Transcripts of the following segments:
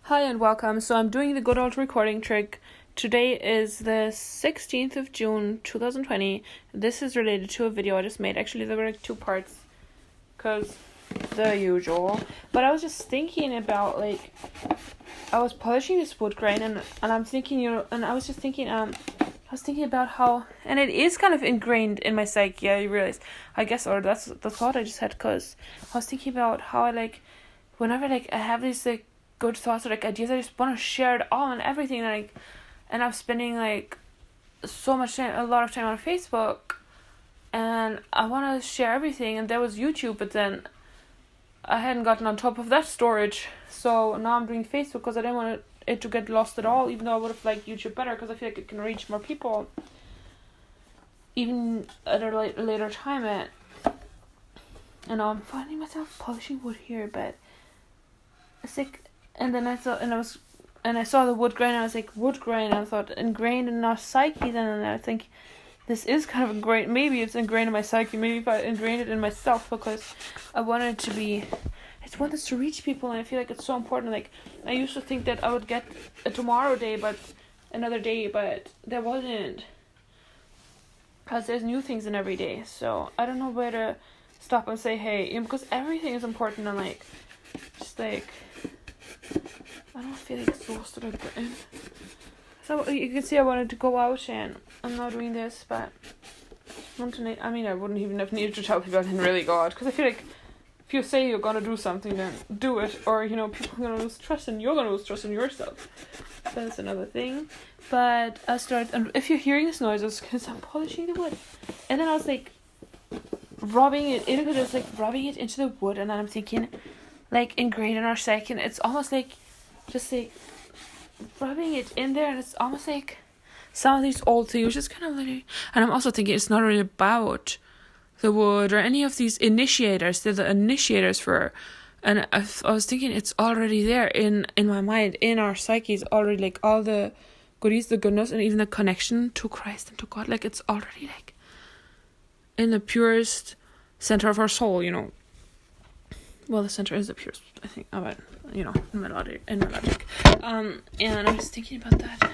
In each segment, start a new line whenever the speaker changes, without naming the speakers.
Hi and welcome. So I'm doing the good old recording trick. Today is the 16th of June 2020. This is related to a video I just made. Actually, there were like two parts because the usual. But I was just thinking about I was polishing this wood grain and I'm thinking, and I was just thinking, I was thinking about how, and it is kind of ingrained in my psyche, I realized, I guess, or that's the thought I just had, because I was thinking about how whenever I have these good thoughts or ideas, I just want to share it all and everything, and I'm spending so much time, a lot of time on Facebook, and I want to share everything, and there was YouTube, but then I hadn't gotten on top of that storage, so now I'm doing Facebook because I didn't want it to get lost at all, even though I would have liked YouTube better because I feel like it can reach more people even at a later time. And now I'm finding myself polishing wood here, but it's and then I saw the wood grain, and I was like, wood grain, and I thought ingrained in our psyche then, and I think this is kind of ingrained, maybe it's ingrained in my psyche, maybe if I ingrained it in myself, because I wanted it to be, I just want this to reach people, and I feel like it's so important. I used to think that I would get a tomorrow day, but another day, but there wasn't, because there's new things in every day, so I don't know where to stop and say, hey, because everything is important, and I don't feel exhausted again. So you can see I wanted to go out, and I'm not doing this, but I wouldn't even have needed to tell people I didn't really go out, because I feel like if you say you're gonna do something, then do it, or people are gonna lose trust, and you're gonna lose trust in yourself. That's another thing. But and if you're hearing this noise, it's because I'm polishing the wood, and then I was rubbing it in, because it's rubbing it into the wood, and then I'm thinking, ingrained in our psyche, and it's almost just rubbing it in there, and it's almost some of these old things just kind of and I'm also thinking it's not really about the wood or any of these initiators. They're the initiators for, and I was thinking it's already there in my mind, in our psyches already, all the goodies, the goodness, and even the connection to Christ and to God, it's already in the purest center of our soul, Well, the center is the purest, I think, but melodic. And I was thinking about that.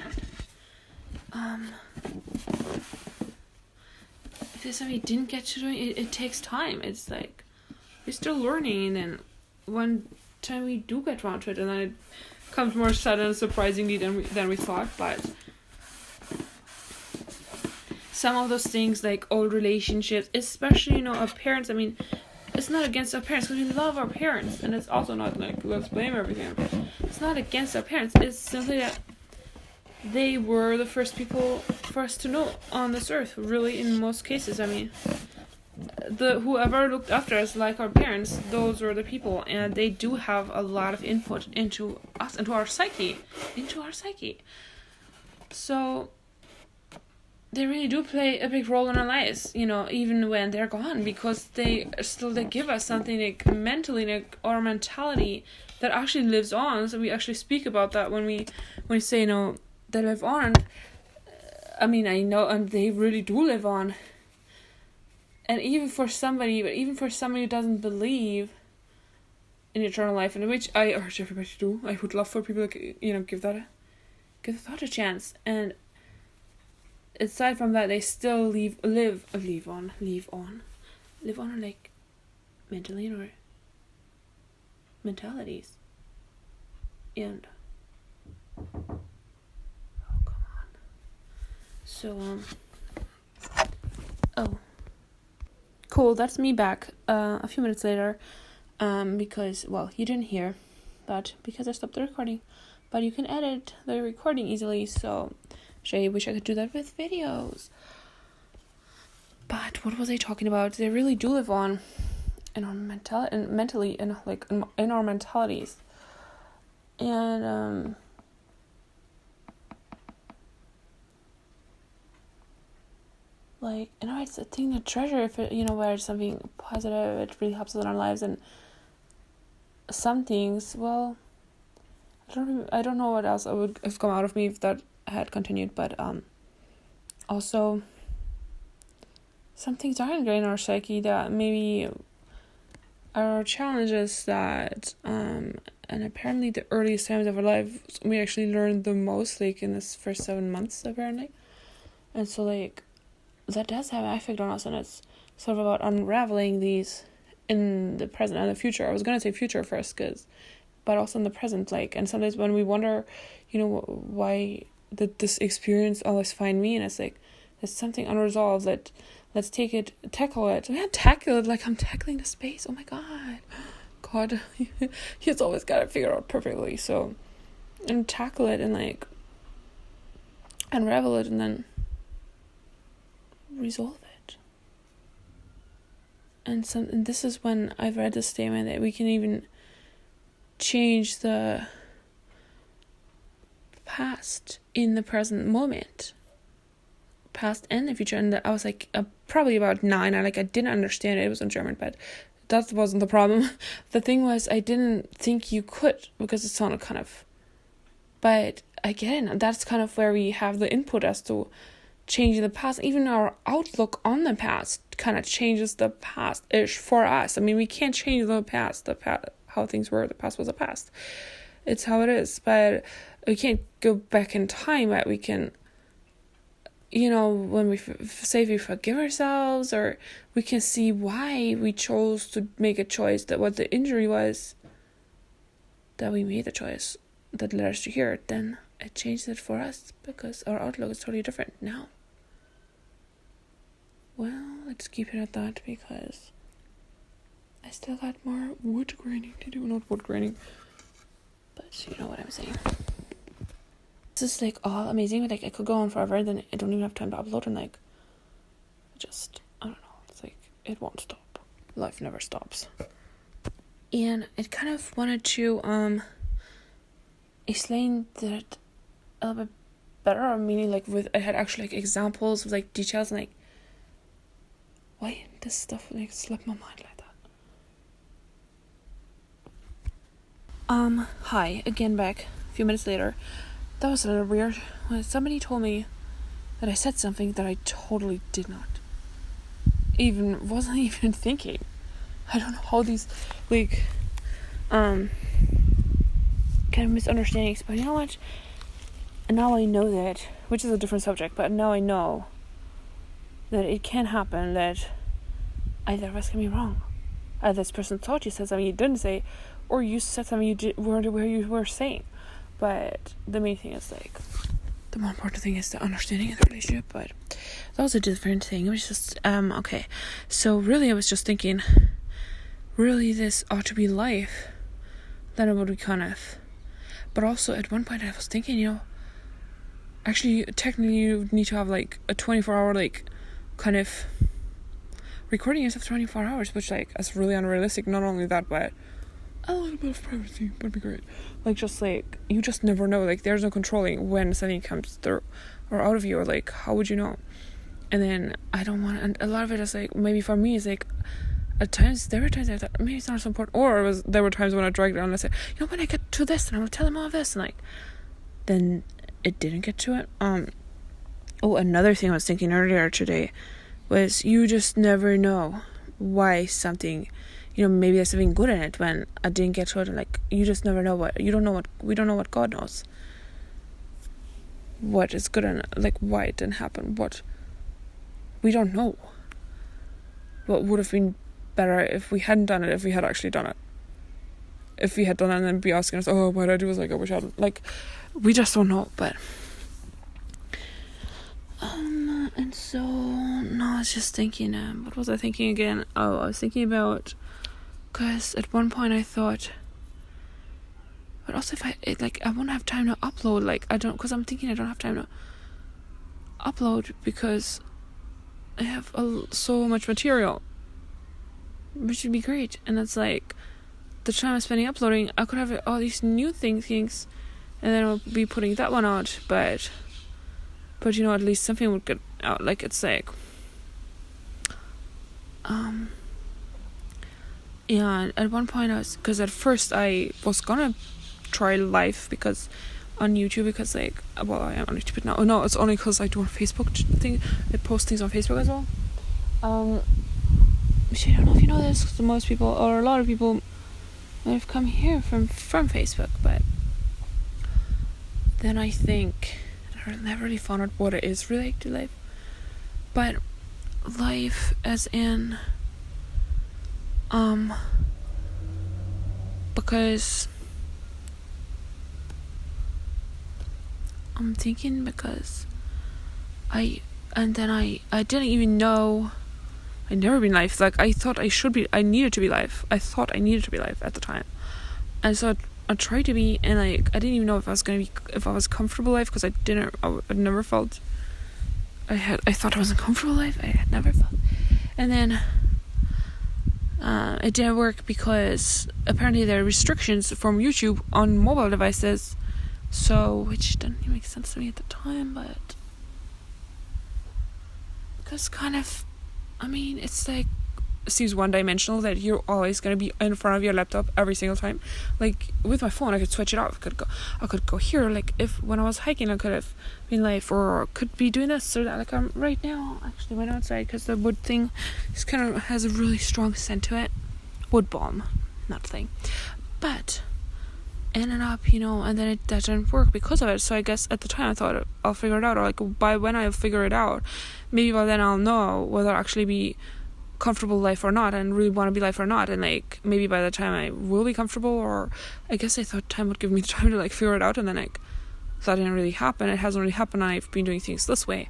If there's something we didn't get to doing, it takes time. It's we're still learning, and one time we do get around to it, and then it comes more sudden and surprisingly than we thought. But some of those things, old relationships, especially our parents. It's not against our parents, because we love our parents, and it's also not let's blame everything on our parents. It's not against our parents. It's simply that they were the first people for us to know on this earth, really, in most cases. Whoever looked after us, like our parents, those were the people, and they do have a lot of input into us, into our psyche. So they really do play a big role in our lives, even when they're gone, because they give us something mentally, our mentality that actually lives on. So we actually speak about that when we say, they live on. I know, and they really do live on. And even for somebody who doesn't believe in eternal life, and which I urge everybody to do, I would love for people to, give the thought a chance. And aside from that, they still live on mentally, or mentalities. And come on. So cool, that's me back a few minutes later, because, well, you didn't hear, but because I stopped the recording. But you can edit the recording easily, so I wish I could do that with videos. But what was I talking about? They really do live on in our mentally, in our mentalities. And it's a thing to treasure if it, where it's something positive, it really helps us in our lives. And some things, well, I don't know what else would have come out of me if that had continued, but also some things are ingrained in our psyche that maybe are challenges that and apparently the earliest times of our lives we actually learn the most, like in this first 7 months apparently. And so like that does have an effect on us, and it's sort of about unraveling these in the present and the future. I was going to say future first, but also in the present, like, and sometimes when we wonder, why did this experience always find me, and it's like there's something unresolved, that let's tackle it like I'm tackling the space. Oh my god, he's always got it figured out perfectly. So, and tackle it and like unravel it and then resolve it. And this is when I've read this statement that we can even change the past in the present moment, past and the future. And I was like probably about 9. I didn't understand it. It was in German, but that wasn't the problem. The thing was, I didn't think you could, because it sounded kind of, but again, that's kind of where we have the input as to changing the past. Even our outlook on the past kind of changes the past-ish for us. I mean, we can't change the past, how things were. The past was the past. It's how it is. But we can't go back in time, but we can, when we say we forgive ourselves, or we can see why we chose to make a choice, that what the injury was, that we made the choice that led us to here, then it changed it for us, because our outlook is totally different now. Well, let's keep it at that, because I still got more wood graining to do. Not wood graining, but you know what I'm saying. This is all amazing, but I could go on forever, and then I don't even have time to upload, and I don't know, it's it won't stop. Life never stops. And I kind of wanted to explain that a little bit better, meaning I had actually examples with details, and why this stuff slipped my mind like that. Hi again, back a few minutes later. That was a little weird. When somebody told me that I said something that I totally did not. Wasn't even thinking. I don't know how these kind of misunderstandings, but you know what? And now I know that, which is a different subject, but now I know that it can happen that either of us can be wrong. This person thought you said something you didn't say, or you said something you weren't aware you were saying. But the main thing is the more important thing is the understanding of the relationship. But that was a different thing. It was just okay. So really, I was just thinking, really, this ought to be life. Then it would be kind of. But also at one point I was thinking, actually technically you need to have a 24-hour kind of recording yourself 24 hours, which is really unrealistic. Not only that, but a little bit of privacy would be great. You just never know. There's no controlling when something comes through or out of you, or how would you know? And then I don't want, and a lot of it is maybe for me is at times, there were times I thought maybe it's not so important, or there were times when I dragged it on and I said, when I get to this, and I'm gonna tell them all this, and then it didn't get to it. Another thing I was thinking earlier today was, you just never know why something, maybe there's something good in it when I didn't get to it, and you just never know we don't know what God knows. What is good in it, why it didn't happen, what we don't know. What would have been better if we hadn't done it, if we had actually done it. If we had done it and then be asking us, why did I do this, I wish I hadn't. We just don't know, but and so no, I was just thinking, what was I thinking again? I was thinking about, because at one point I thought, but also if I won't have time to upload, because I'm thinking I don't have time to upload because I have so much material, which would be great. And it's the time I'm spending uploading, I could have all these new things, and then I'll be putting that one out, but at least something would get out. Yeah, at one point because at first I was gonna try live on YouTube, because I am on YouTube now. No, it's only because I do a Facebook thing. I post things on Facebook as well. Which I don't know if you know this, because most people, or a lot of people, I've come here from Facebook, but then I think I never really found out what it is related to life. But life as in because I'm thinking because I didn't even know I'd never been life. Like I thought I needed to be life. I thought I needed to be life at the time. And so I tried to be, and like I didn't even know if I was comfortable life, because I never felt I thought I was in comfortable life. I had never felt. And then it didn't work because apparently there are restrictions from YouTube on mobile devices, so which didn't even make sense to me at the time, but because kind of, I mean, it's like, it seems one-dimensional that you're always going to be in front of your laptop every single time. Like with my phone I could switch it off. I could go here, like if when I was hiking I could have been live, or could be doing this or that. Like I'm right now actually went outside because the wood thing just kind of has a really strong scent to it. Wood balm, not thing. But ended up, and then that didn't work because of it. So I guess at the time I thought I'll figure it out, or like by when I figure it out, maybe by then I'll know whether I'll actually be comfortable life or not, and really want to be life or not. And like maybe by the time I will be comfortable, or I guess I thought time would give me the time to like figure it out, and then like that didn't really happen. It hasn't really happened. I've been doing things this way,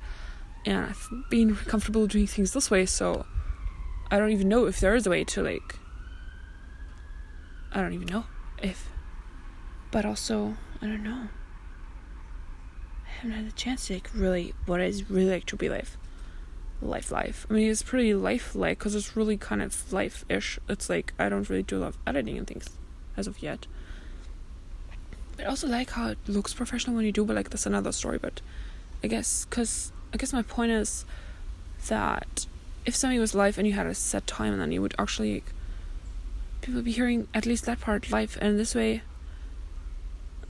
and I've been comfortable doing things this way, so I don't even know if there is a way to like, I don't even know if, but also I don't know, I haven't had the chance to like really what is really like to be life. I mean, it's pretty life-like because it's really kind of life-ish. It's like I don't really do a lot of editing and things as of yet. I also like how it looks professional when you do, but like that's another story. But I guess my point is that if something was live and you had a set time, and then you would actually like, people would be hearing at least that part live, and this way,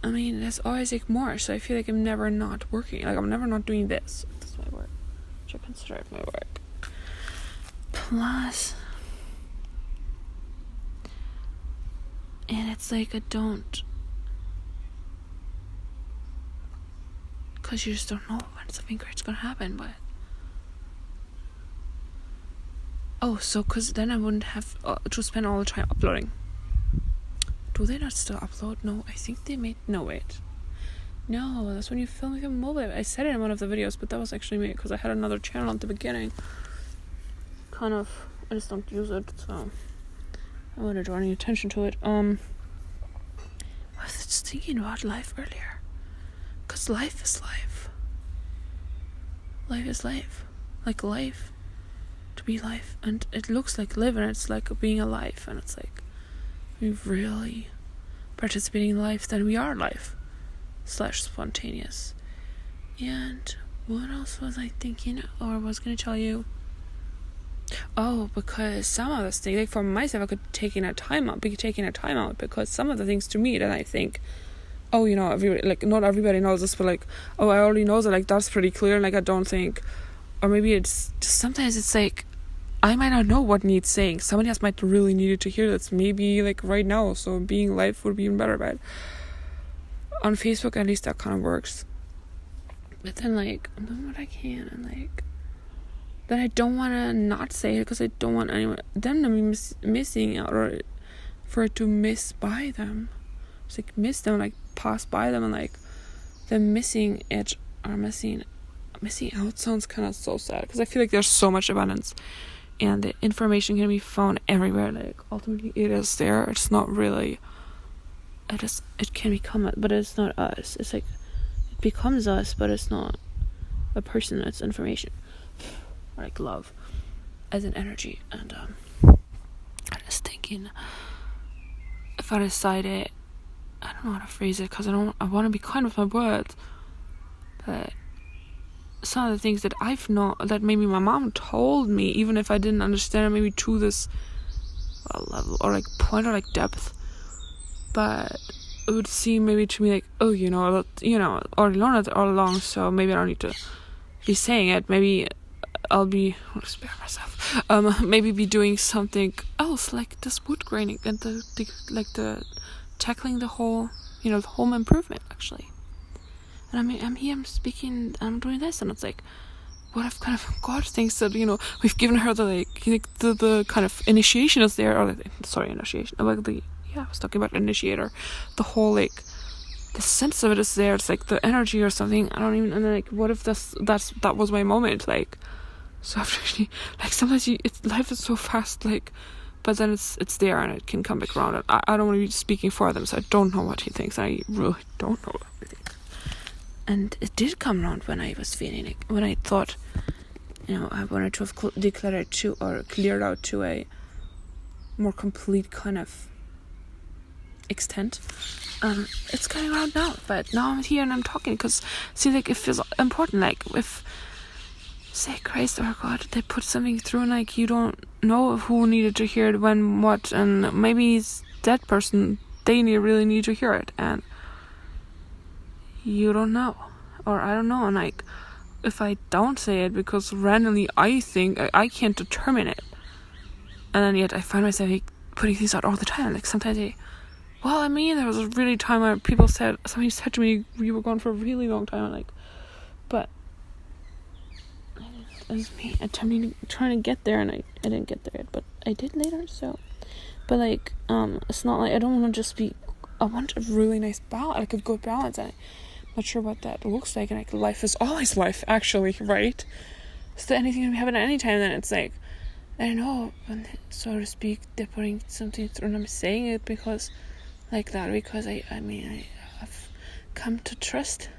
I mean, there's always like more. So I feel like I'm never not working. Like I'm never not doing this. That's my work. I consider it my work. Plus, and it's like I don't, because you just don't know when something great's gonna happen. But because then I wouldn't have to spend all the time uploading. Do they not still upload? No, I think they made. No, wait. No, that's when you film with your mobile. I said it in one of the videos, but that was actually me because I had another channel at the beginning. I just don't use it, so I wouldn't draw any attention to it. I was just thinking about life earlier, because life is life. Life is life, like life, to be life, and it looks like live, and it's like being alive, and it's like we really participating in life. Then we are life. / spontaneous. And what else was I thinking, or was going to tell you? Because some of this thing, like for myself, I could be taking a time out, because some of the things to me that I think, everybody, like not everybody knows this, but like, I already know that, like that's pretty clear, and like I don't think, or maybe it's just sometimes it's like I might not know what needs saying. Somebody else might really need to hear this, maybe like right now. So being live would be even better, but on Facebook at least that kind of works. But then like I'm doing what I can, and like then I don't want to not say it because I don't want anyone them to be missing out, or for it to miss by them. It's like miss them, like pass by them, and like them missing it or missing out sounds kind of so sad, because I feel like there's so much abundance and the information can be found everywhere. Like ultimately it is there. It's not really, it can become it, but it's not us. It's like it becomes us, but it's not a person, it's information, or like love as an energy. And I was thinking, if I decided, I don't know how to phrase it, because I want to be kind with my words, but some of the things that I've not, that maybe my mom told me, even if I didn't understand it, maybe to this level or like point or like depth, but it would seem maybe to me like, already learned it all along, so maybe I don't need to be saying it. Maybe I'll spare myself. Maybe be doing something else, like this wood graining and the tackling the whole, the home improvement actually. And I mean, I'm speaking, I'm doing this, and it's like, what if kind of God thinks that, we've given her the kind of initiation is there, or initiation, like I was talking about initiator, the whole like the sense of it is there. It's like the energy or something. I don't even. And like, what if that was my moment? Like, so after like sometimes life is so fast. Like, but then it's there and it can come back around. And I don't want to be speaking for them, so I don't know what he thinks. I really don't know what he thinks. And it did come around when I was feeling it. When I thought, I wanted to have declared to or cleared out to a more complete kind of extent. It's coming around now, but now I'm here and I'm talking because see, like, it feels important. Like, if say Christ or God, they put something through and like you don't know who needed to hear it, when, what, and maybe it's that person, they really need to hear it, and you don't know, or I don't know. And like, if I don't say it because randomly I think I can't determine it, and then yet I find myself like, putting things out all the time. Like sometimes there was a really time where somebody said to me, you were gone for a really long time, like, but it was me trying to get there, and I didn't get there yet, but I did later. So, but like, it's not like I don't want to just be. I want a really nice balance, like a good balance, and I'm not sure what that looks like. And like, life is always life, actually, right? So anything can happen at any time. Then it's like, I don't know, so to speak, they're putting something through, and I'm saying it because I have come to trust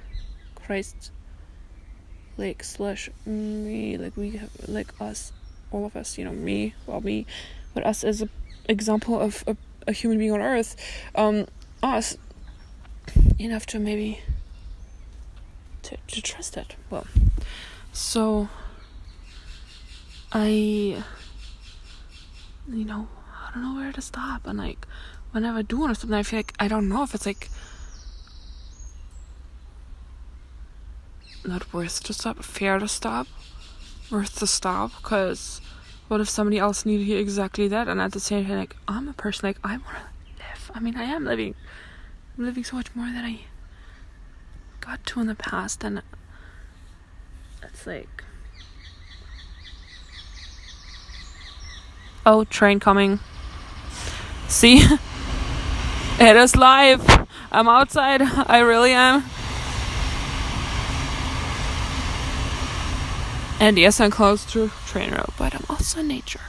Christ, like / me, like we have, like us, all of us, me, but us as an example of a human being on earth, us, enough to maybe to trust it. Well, so I don't know where to stop, and like, whenever I do want to stop, I feel like I don't know if it's like not worth to stop, fair to stop, worth to stop, because what if somebody else needed to hear exactly that? And at the same time, like, I'm a person, like, I want to live. I mean, I am living. I'm living so much more than I got to in the past, and it's like, oh, train coming. See? It is live. I'm outside. I really am. And yes, I'm close to train road, but I'm also in nature.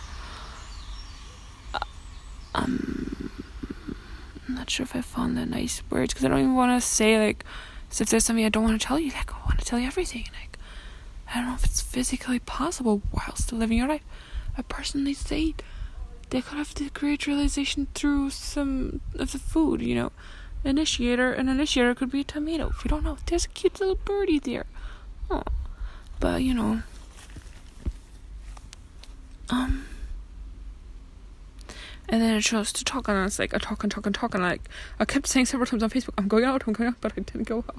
I'm not sure if I found the nice words, because I don't even want to say, like, so if there's something I don't want to tell you, like, I want to tell you everything. Like, I don't know if it's physically possible while still living your life. I personally say they could have the great realization through some of the food, An initiator could be a tomato. If you don't know, there's a cute little birdie there. Oh, but and then I chose to talk, and it's like I talk, and like I kept saying several times on Facebook, I'm going out, but I didn't go out.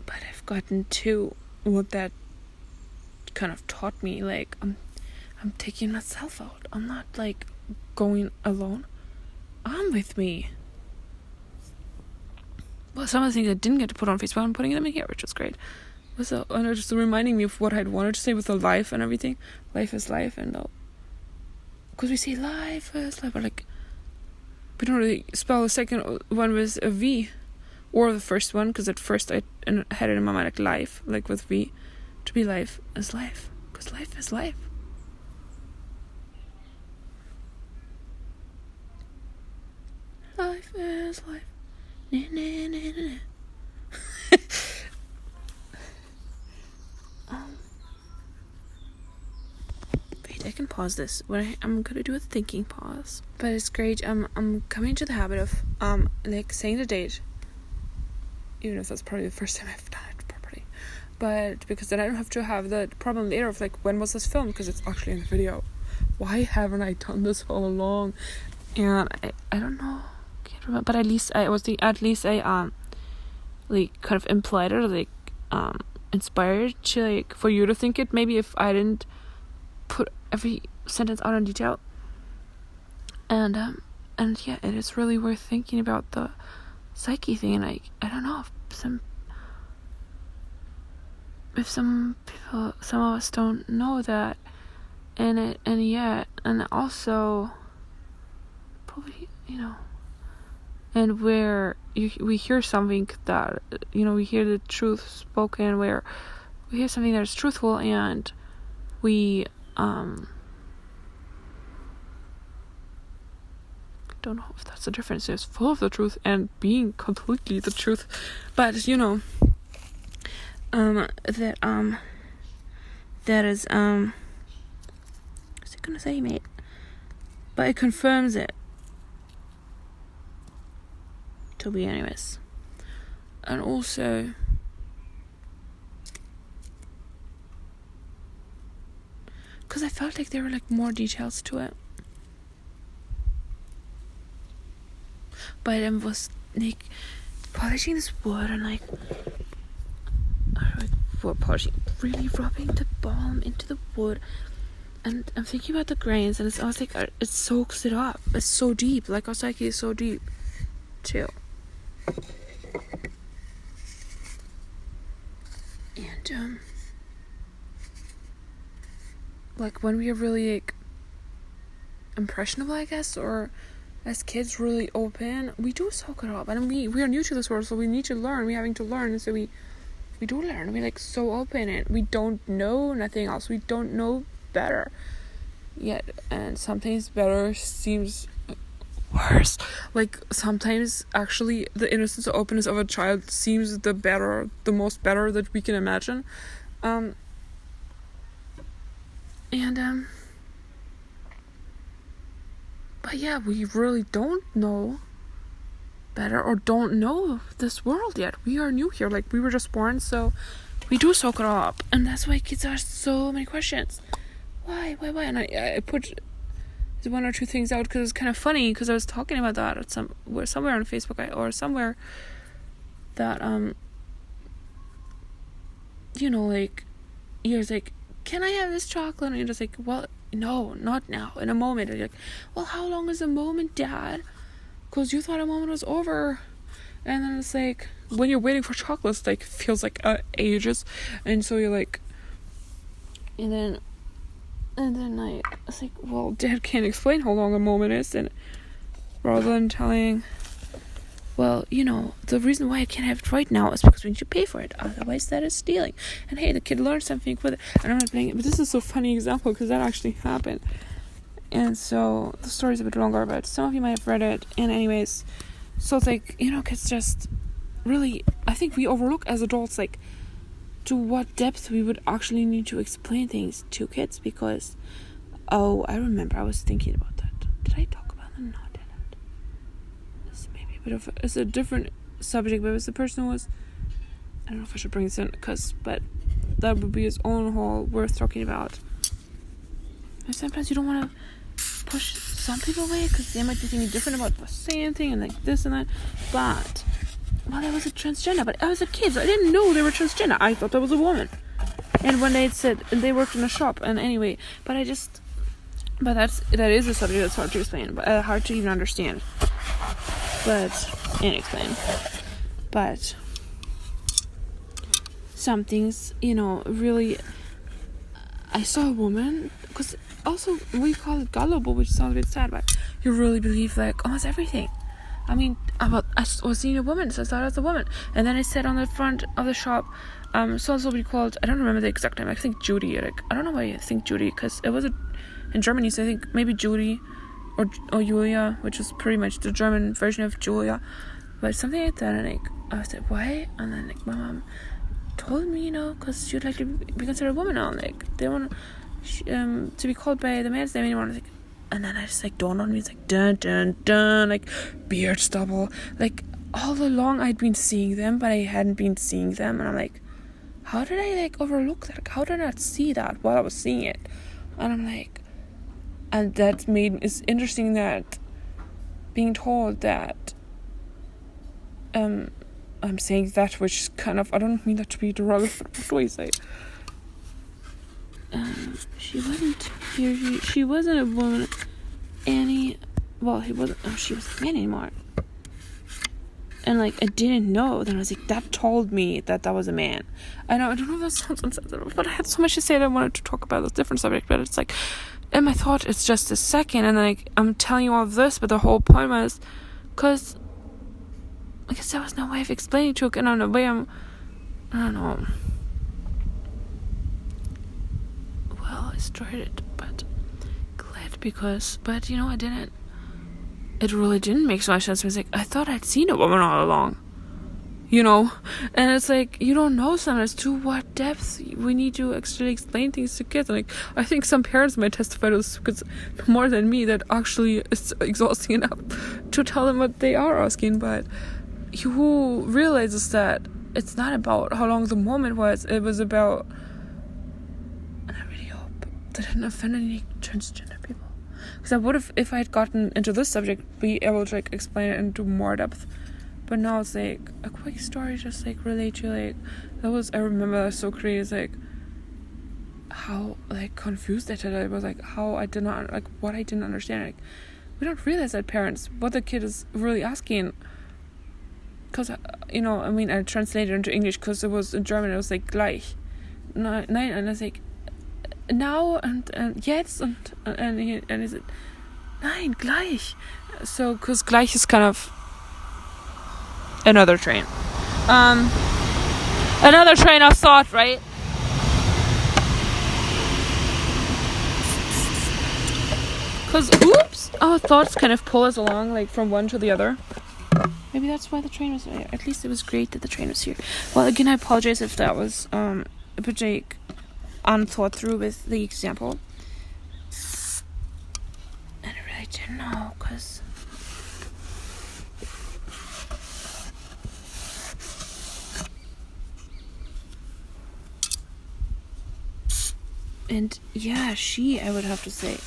But I've gotten to what that kind of taught me. Like, I'm taking myself out. I'm not like going alone. I'm with me. Well, some of the things I didn't get to put on Facebook, I'm putting them in here, which was great. And just reminding me of what I'd wanted to say with the life and everything. Life is life, and because we say life is life, but like, we don't really spell the second one with a V, or the first one, because at first I had it in my mind like life, like with V, to be life is life, because life is life. Life is life. Na, na, na, na, na. Wait, I can pause this. I'm gonna do a thinking pause, but it's great. I'm coming to the habit of like saying the date, even if that's probably the first time I've done it properly, but because then I don't have to have the problem later of like, when was this filmed, because it's actually in the video. Why haven't I done this all along? And I don't know, can't remember, but at least I like kind of implied or like inspired to like for you to think it, maybe if I didn't put every sentence out in detail. And yeah, it is really worth thinking about the psyche thing. And I don't know if some people, some of us don't know that, and also probably, and where we hear something that, we hear the truth spoken, where we hear something that is truthful, and we don't know if that's the difference. There's full of the truth and being completely the truth, but that is what's it gonna say, mate? But it confirms it to be, anyways. And also, because I felt like there were like more details to it, but it was like polishing this wood and like wood polishing, really rubbing the balm into the wood, and I'm thinking about the grains, and I was like, it soaks it up. It's so deep. Like our psyche is so deep too. And like when we are really like impressionable, I guess, or as kids really open, we do soak it up, and we are new to this world, so we need to learn. We're having to learn, and so we do learn. We're like so open, and we don't know nothing else. We don't know better yet, and sometimes better seems worse. Like sometimes actually the innocence and openness of a child seems the most better that we can imagine. But yeah, we really don't know better, or don't know this world yet. We are new here, like we were just born, so we do soak it all up, and that's why kids ask so many questions. Why? And I put one or two things out because it's kind of funny, because I was talking about that at somewhere on Facebook or somewhere, that like you're like, can I have this chocolate? And you're just like, well, no, not now, in a moment. And you're like, well, how long is a moment, Dad? Because you thought a moment was over. And then it's like, when you're waiting for chocolates, like feels like ages, and so you're like, and then like, it's like, well, Dad can't explain how long a moment is, and rather than telling, well, the reason why I can't have it right now is because we need to pay for it, otherwise that is stealing. And hey, the kid learned something with it, and I'm not playing it, but this is so funny example because that actually happened. And so the story's a bit longer, but some of you might have read it. And anyways, so it's like, kids just really, I think we overlook as adults, like, to what depth we would actually need to explain things to kids, because, I remember I was thinking about that. Did I talk about it? No, I didn't. It's maybe a bit of it's a different subject, but it was the person who was, I don't know if I should bring this in, but that would be his own whole worth talking about. And sometimes you don't want to push some people away because they might be thinking different about the same thing and like this and that, but I was a transgender, but I was a kid, so I didn't know they were transgender. I thought that was a woman. And when they said they worked in a shop, and anyway, that is a subject that's hard to explain, but hard to even understand, and explain. But some things, really, I saw a woman, because also we call it gullible, which sounds a bit sad, but you really believe like almost everything. I mean, I was seeing a woman, so I thought it was a woman. And then it said on the front of the shop, so-and-so be called, I don't remember the exact name, I think Judy, like, I don't know why I think Judy, because it was in Germany, so I think maybe Judy, or Julia, which is pretty much the German version of Julia, but something like that. And like, I was like, why? And then like, my mom told me, because she would like to be considered a woman now, like, they want to be called by the man's name anymore. And I was like, and then I just like dawned on me, it's like dun dun dun, like beard stubble, like all along I'd been seeing them, but I hadn't been seeing them, and I'm like, how did I like overlook that? Like, how did I not see that while I was seeing it? And I'm like, and it's interesting that being told that I'm saying that, which is kind of, I don't mean that to be derogatory, what do I say? She wasn't a woman, she wasn't a man anymore. And, like, I didn't know. Then I was like, that told me that was a man. I don't know if that sounds insensitive, but I had so much to say that I wanted to talk about this different subject. But it's like, in my thought, it's just a second. And, like, I'm telling you all of this, but the whole point was, because I guess there was no way of explaining to it. And on the way I don't know. Well, I started, but glad but, I didn't. It really didn't make so much sense. I was like, I thought I'd seen a woman all along, and it's like, you don't know sometimes to what depth we need to actually explain things to kids. And, like, I think some parents might testify to this because more than me, that actually it's exhausting enough to tell them what they are asking. But who realizes that it's not about how long the moment was, it was about, and I really hope that I didn't offend any transgender people. Because I would have, if I had gotten into this subject, be able to, like, explain it into more depth. But now it's, like, a quick story, just, like, relate to, like, I remember that was so crazy, like, how, like, confused I was, like, how I did not, like, what I didn't understand. Like, we don't realize that parents, what the kid is really asking. Because, I translated it into English because it was in German, it was, like, gleich. Nein, and I was like, now and jetzt and is it nein gleich, so because gleich is kind of another train of thought, right? Because our thoughts kind of pull us along, like, from one to the other. Maybe that's why the train was here. At least it was great that the train was here. Well, again, I apologize if that was a bit, like, unthought through with the example. And I really didn't know, because and yeah, I would have to say.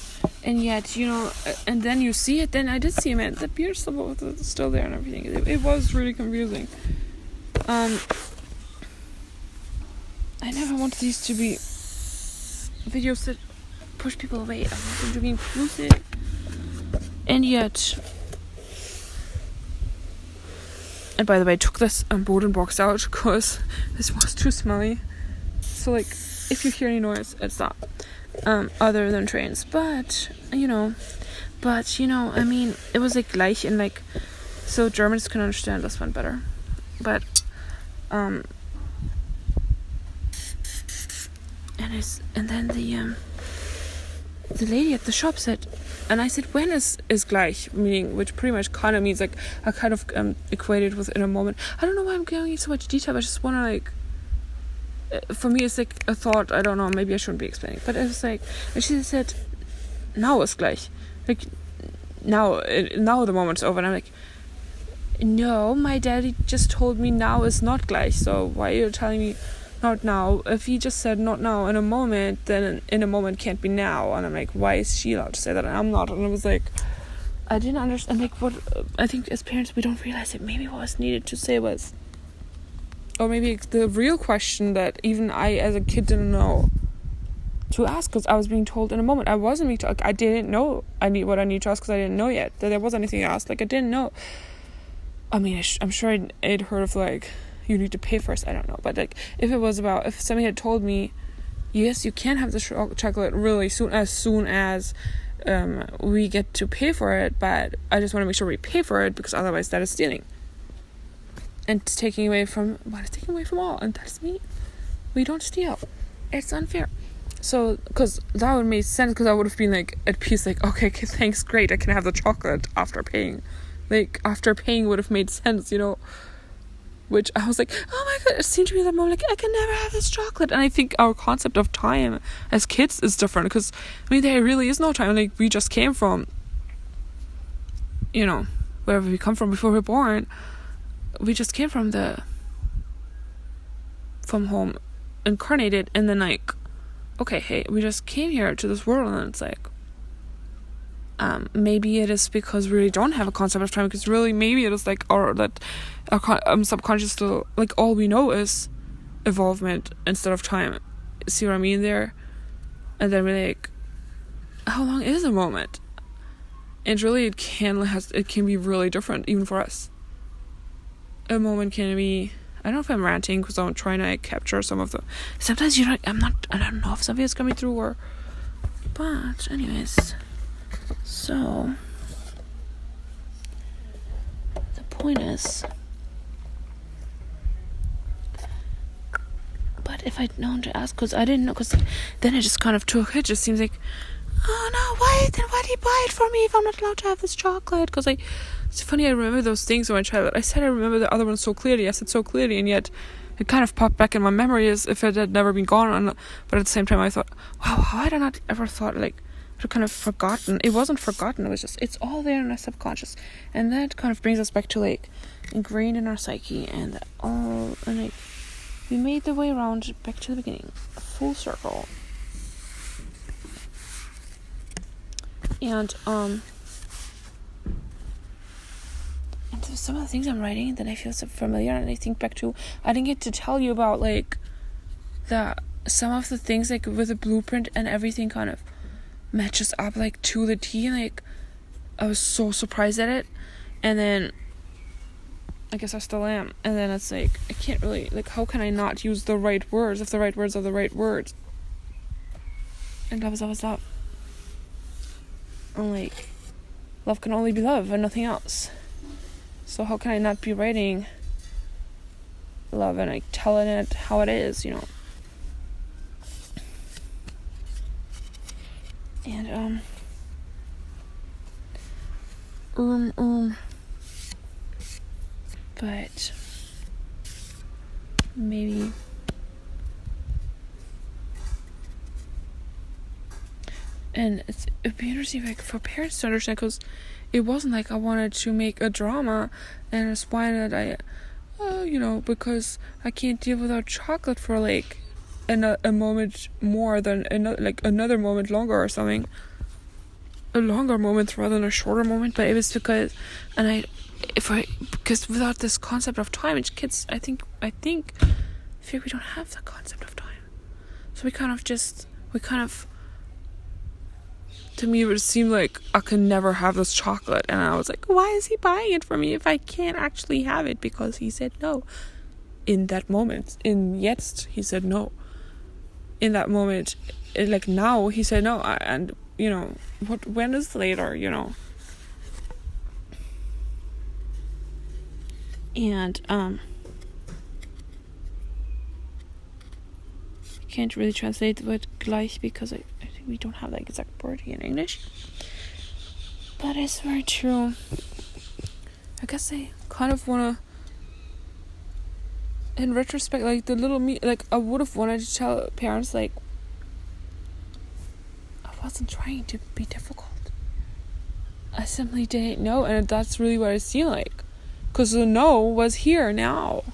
And yet, and then you see it, then I did see him, and the beard still there and everything. It was really confusing. I never wanted these to be videos that push people away. I want them to be inclusive. And yet, and by the way, I took this Boden box out because this was too smelly. So, like, if you hear any noise, it's that. Other than trains. But, it was, like, gleich, and, like, so Germans can understand this one better. But, and then the lady at the shop said, and I said, when is gleich, meaning, which pretty much kind of means, like, I kind of equated with in a moment. I don't know why I'm going into so much detail, but I just want to, like, for me it's like a thought, I don't know, maybe I shouldn't be explaining, but it was like, and she said, now is gleich, like, now the moment's over. And I'm like, no, my daddy just told me now is not gleich, so why are you telling me not now? If he just said not now in a moment, then in a moment can't be now. And I'm like, why is she allowed to say that and I'm not? And I was like, I didn't understand, like, what I think as parents we don't realize it. Maybe what was needed to say was, or maybe the real question that even I as a kid didn't know to ask, because I was being told in a moment. I wasn't being told, I didn't know what I need to ask, because I didn't know yet that there was anything asked. Like, I didn't know. I mean, I'm sure I'd heard of, like, you need to pay first. I don't know, but, like, if somebody had told me, yes, you can have the chocolate really soon as we get to pay for it, but I just want to make sure we pay for it, because otherwise that is stealing. And taking away from all, and that's me. We don't steal. It's unfair. So, because that would make sense, because I would have been, like, at peace, like, okay, thanks, great, I can have the chocolate after paying. Like, after paying would have made sense, which I was like, oh my god, it seemed to me that moment, like, I can never have this chocolate. And I think our concept of time as kids is different, because, I mean, there really is no time. Like, we just came from, wherever we come from before we were born. We just came from home, incarnated, and then, like, okay, hey, we just came here to this world, and it's like, maybe it is because we really don't have a concept of time, because really maybe it is like our subconscious still, like, all we know is evolvement instead of time. See what I mean there? And then we're like, how long is a moment? And really it can be really different even for us. A moment can be, I don't know if I'm ranting because I'm trying to capture some of the, sometimes I don't know if something is coming through, or, but anyways, so the point is, but if I'd known to ask, because I didn't know, because then I just kind of took it. Just seems like, oh no, why did he buy it for me if I'm not allowed to have this chocolate? Because it's funny, I remember those things when I tried it. I said I remember the other one so clearly. I said so clearly, and yet it kind of popped back in my memory as if it had never been gone. But at the same time, I thought, wow, how had I not ever thought, like, I'd kind of forgotten. It wasn't forgotten. It was just, it's all there in our subconscious, and that kind of brings us back to, like, ingrained in our psyche, and all, and like, we made the way around back to the beginning, a full circle. And so some of the things I'm writing that I feel so familiar, and I think back to, I didn't get to tell you about, like, some of the things, like, with the blueprint and everything kind of matches up, like, to the T. Like, I was so surprised at it, and then I guess I still am, and then it's like, I can't really, like, how can I not use the right words if the right words are the right words? And love is always love. And, like, love can only be love and nothing else. So how can I not be writing love and, like, telling it how it is, you know? And but maybe and it'd be interesting, like, for parents to understand, because it wasn't like I wanted to make a drama and it's why that because I can't deal without chocolate for, like, a moment more than another moment longer or something, a longer moment rather than a shorter moment. But it was because, because without this concept of time, it's kids, I think we don't have the concept of time, so we kind of to me, it would seem like I can never have this chocolate. And I was like, why is he buying it for me if I can't actually have it? Because he said no. In that moment. In jetzt, he said no. In that moment, like, now, he said no. And, you know, when is later, you know? And, I can't really translate the word gleich because I think we don't have the exact word in English. But it's very true. I guess I kind of want to, in retrospect, like, the little me, like, I would have wanted to tell parents, like, I wasn't trying to be difficult. I simply didn't know, and that's really what it seemed like. Because the no was here now.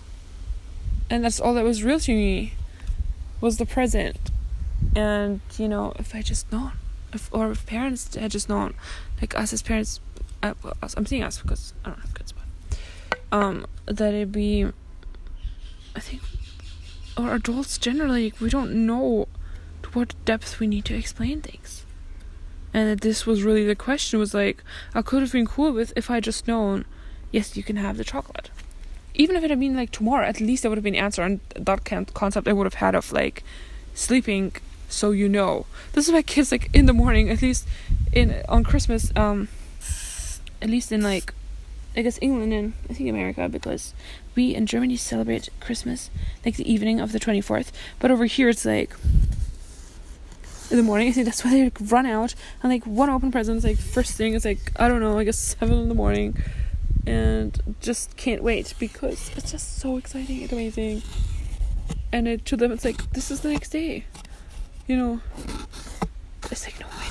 And that's all that was real to me. Was the present. And, you know, if I just known, if parents had just known, like, us as parents, I'm saying us because I don't have kids, but that it'd be, I think, or adults generally, we don't know to what depth we need to explain things. And that this was really the question, was like, I could have been cool with if I just known, yes, you can have the chocolate. Even if it had been, like, tomorrow, at least there would have been an answer. And that concept I would have had of, like, sleeping so you know. This is why kids, like, in the morning, at least on Christmas, at least in, like, I guess England and I think America, because we in Germany celebrate Christmas, like, the evening of the 24th. But over here, it's, like, in the morning. I think that's why they, like, run out and, like, one open presents, like, first thing is, like, I don't know, I guess 7 in the morning. And just can't wait because it's just so exciting and amazing. And to them, it's like, this is the next day. You know, it's like, no way.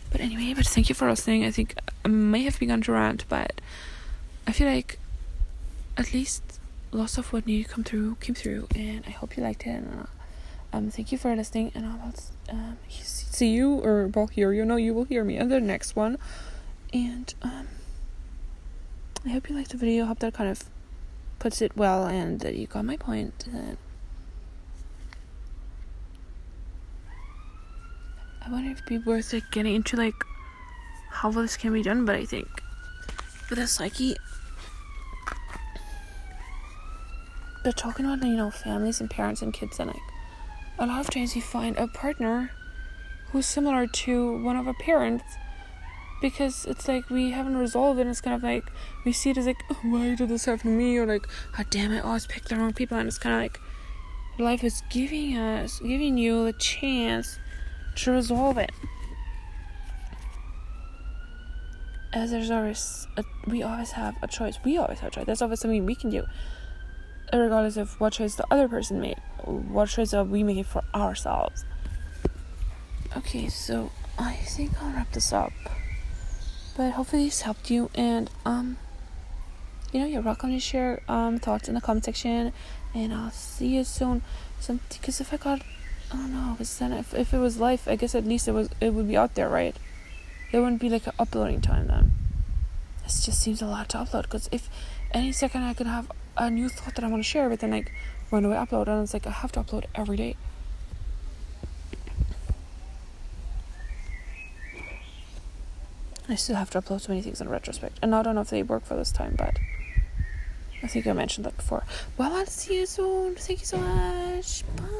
But anyway, thank you for listening. I think I may have begun to rant, but I feel like at least lots of what needed came through, and I hope you liked it. And thank you for listening, and I will see you, or well, hear you. No, you will hear me in the next one. And I hope you liked the video. I hope that kind of puts it well, and that you got my point. I wonder if it'd be worth like getting into like how this can be done, but I think with a psyche, but talking about, you know, families and parents and kids, and like a lot of times you find a partner who's similar to one of our parents, because it's like we haven't resolved it, and it's kind of like we see it as like, oh, why did this happen to me, or like, oh damn it, I always picked the wrong people. And it's kind of like life is giving you the chance to resolve it, as there's always we always have a choice. There's always something we can do, regardless of what choice the other person made, what choice are we making for ourselves. Okay, so I think I'll wrap this up, but hopefully this helped you. And you know, you're welcome to share thoughts in the comment section, and I'll see you soon. Because if I got, I don't know, because then if it was life, I guess at least it would be out there, right? There wouldn't be like an uploading time then. This just seems a lot to upload, because if any second I could have a new thought that I want to share, but then like, when do I upload? And it's like I have to upload every day. I still have to upload so many things in retrospect, and I don't know if they work for this time, but I think I mentioned that before. Well, I'll see you soon. Thank you so much. Bye.